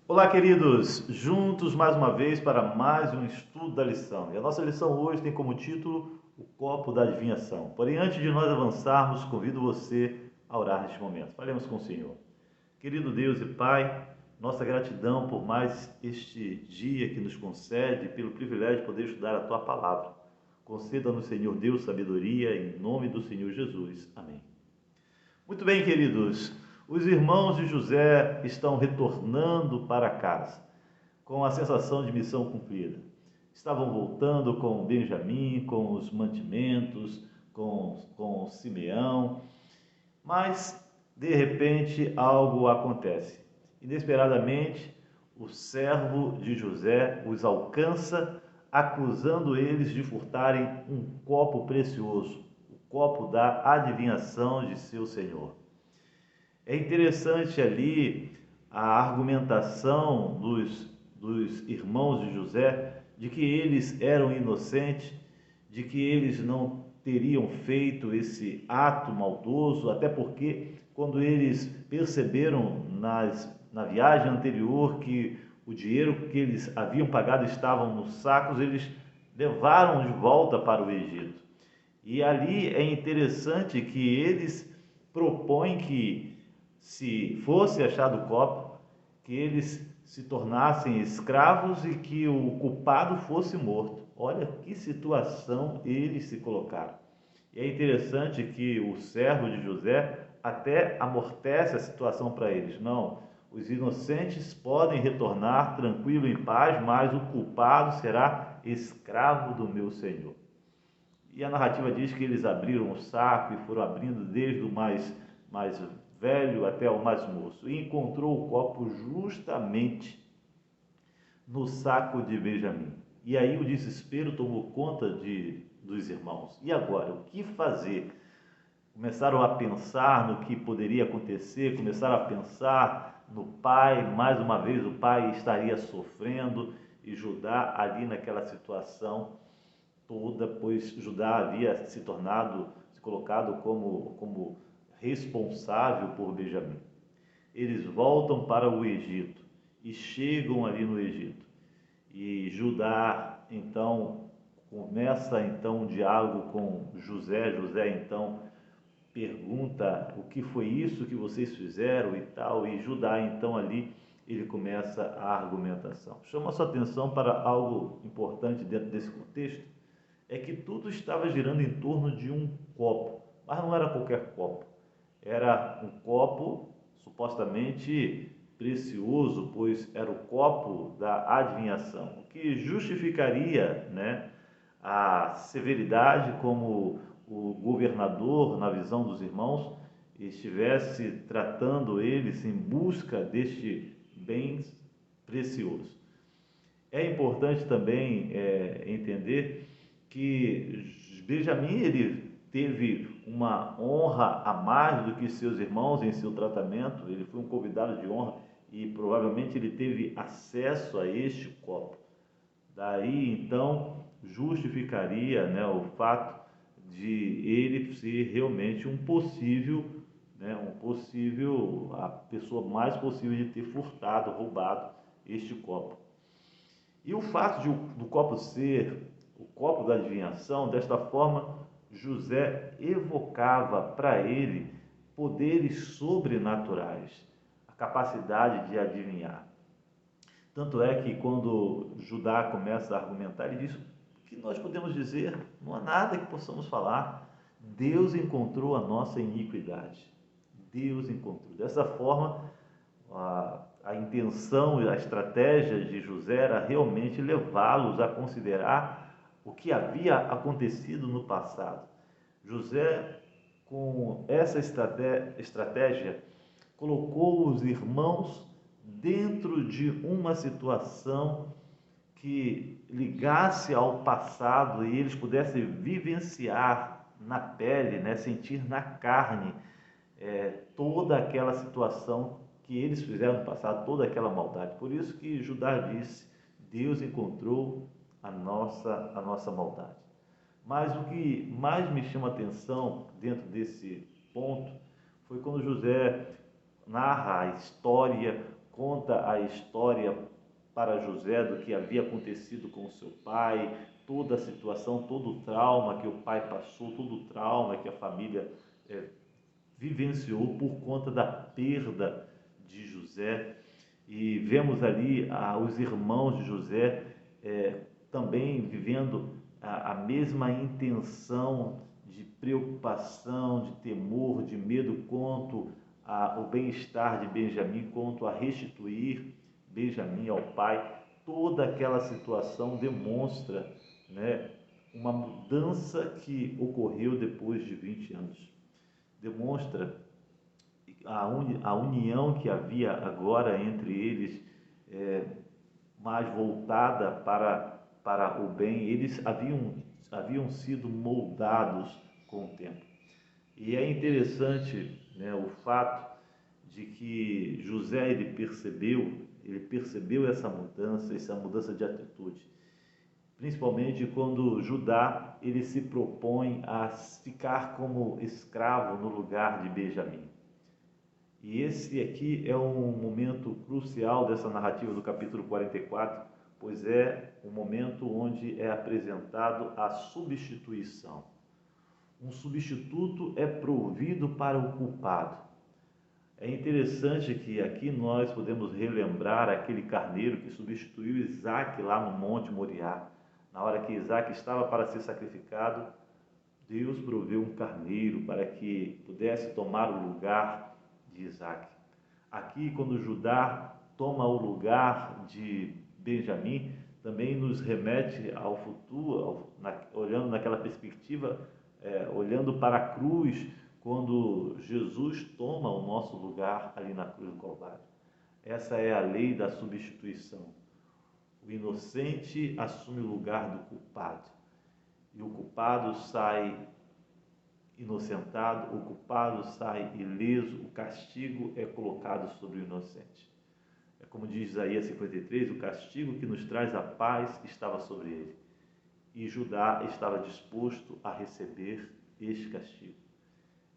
Olá, queridos! Juntos mais uma vez para mais um estudo da lição. E a nossa lição hoje tem como título O Copo da Adivinhação. Porém, antes de nós avançarmos, convido você a orar neste momento. Falemos com o Senhor. Querido Deus e Pai, nossa gratidão por mais este dia que nos concede, pelo privilégio de poder estudar a Tua Palavra. Conceda-nos, Senhor Deus, sabedoria, em nome do Senhor Jesus. Amém. Muito bem, queridos. Os irmãos de José estão retornando para casa, com a sensação de missão cumprida. Estavam voltando com Benjamim, com os mantimentos, com Simeão, mas de repente algo acontece. Inesperadamente, o servo de José os alcança, acusando eles de furtarem um copo precioso, o copo da adivinhação de seu senhor. É interessante ali a argumentação dos irmãos de José de que eles eram inocentes, de que eles não teriam feito esse ato maldoso, até porque quando eles perceberam na viagem anterior que o dinheiro que eles haviam pagado estavam nos sacos, eles levaram de volta para o Egito. E ali é interessante que eles propõem que, se fosse achado o copo, que eles se tornassem escravos e que o culpado fosse morto. Olha que situação eles se colocaram. E é interessante que o servo de José até amortece a situação para eles. Não, os inocentes podem retornar tranquilo em paz, mas o culpado será escravo do meu Senhor. E a narrativa diz que eles abriram o saco e foram abrindo desde o mais velho até o mais moço. E encontrou o copo justamente no saco de Benjamim. E aí o desespero tomou conta dos irmãos. E agora, o que fazer? Começaram a pensar no que poderia acontecer, começaram a pensar no pai. Mais uma vez, o pai estaria sofrendo e Judá ali naquela situação toda, pois Judá havia se colocado como responsável por Benjamim. Eles voltam para o Egito e chegam ali no Egito. E Judá então começa um diálogo com José. José então pergunta o que foi isso que vocês fizeram e tal, e Judá então ali ele começa a argumentação. Chama a sua atenção para algo importante dentro desse contexto, é que tudo estava girando em torno de um copo, mas não era qualquer copo, era um copo supostamente precioso, pois era o copo da adivinhação, o que justificaria, né, a severidade como o governador, na visão dos irmãos, estivesse tratando eles em busca deste bem precioso. É importante também entender que Benjamim ele teve uma honra a mais do que seus irmãos em seu tratamento. Ele foi um convidado de honra e provavelmente ele teve acesso a este copo. Daí então justificaria, né, o fato de ele ser realmente um possível, né, a pessoa mais possível de ter furtado, roubado este copo. E o fato do copo ser o copo da adivinhação, desta forma, José evocava para ele poderes sobrenaturais, a capacidade de adivinhar. Tanto é que quando Judá começa a argumentar, ele diz: o que nós podemos dizer? Não há nada que possamos falar. Deus encontrou a nossa iniquidade. Deus encontrou. Dessa forma, a intenção e a estratégia de José era realmente levá-los a considerar o que havia acontecido no passado. José, com essa estratégia, colocou os irmãos dentro de uma situação que ligasse ao passado e eles pudessem vivenciar na pele, né, sentir na carne toda aquela situação que eles fizeram no passado, toda aquela maldade. Por isso que Judá disse: Deus encontrou a nossa maldade. Mas o que mais me chama a atenção dentro desse ponto foi quando José narra a história conta a história para José do que havia acontecido com seu pai, toda a situação, todo o trauma que o pai passou, todo o trauma que a família vivenciou por conta da perda de José. E vemos ali os irmãos de José também vivendo a mesma intenção de preocupação, de temor, de medo quanto ao bem-estar de Benjamim, quanto a restituir Benjamim ao pai. Toda aquela situação demonstra, né, uma mudança que ocorreu depois de 20 anos. Demonstra a união que havia agora entre eles, mais voltada para o bem. Eles haviam sido moldados com o tempo. E é interessante, né, o fato de que José ele percebeu essa mudança de atitude, principalmente quando Judá ele se propõe a ficar como escravo no lugar de Benjamim. E esse aqui é um momento crucial dessa narrativa do capítulo 44, pois é o momento onde é apresentado a substituição. Um substituto é provido para o culpado. É interessante que aqui nós podemos relembrar aquele carneiro que substituiu Isaac lá no Monte Moriá. Na hora que Isaac estava para ser sacrificado, Deus proveu um carneiro para que pudesse tomar o lugar de Isaac. Aqui, quando Judá toma o lugar de Benjamim, também nos remete ao futuro, olhando naquela perspectiva, olhando para a cruz, quando Jesus toma o nosso lugar ali na cruz do Calvário. Essa é a lei da substituição. O inocente assume o lugar do culpado, e o culpado sai inocentado, o culpado sai ileso, o castigo é colocado sobre o inocente. É como diz Isaías 53, o castigo que nos traz a paz estava sobre ele, e Judá estava disposto a receber este castigo.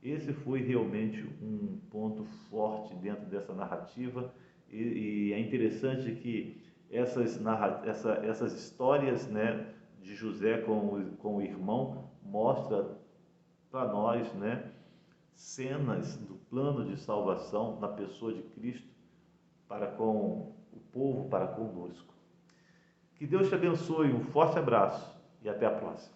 Esse foi realmente um ponto forte dentro dessa narrativa, e é interessante que essas histórias, né, de José com o irmão mostra para nós, né, cenas do plano de salvação na pessoa de Cristo para com o povo, para conosco. Que Deus te abençoe, um forte abraço e até a próxima.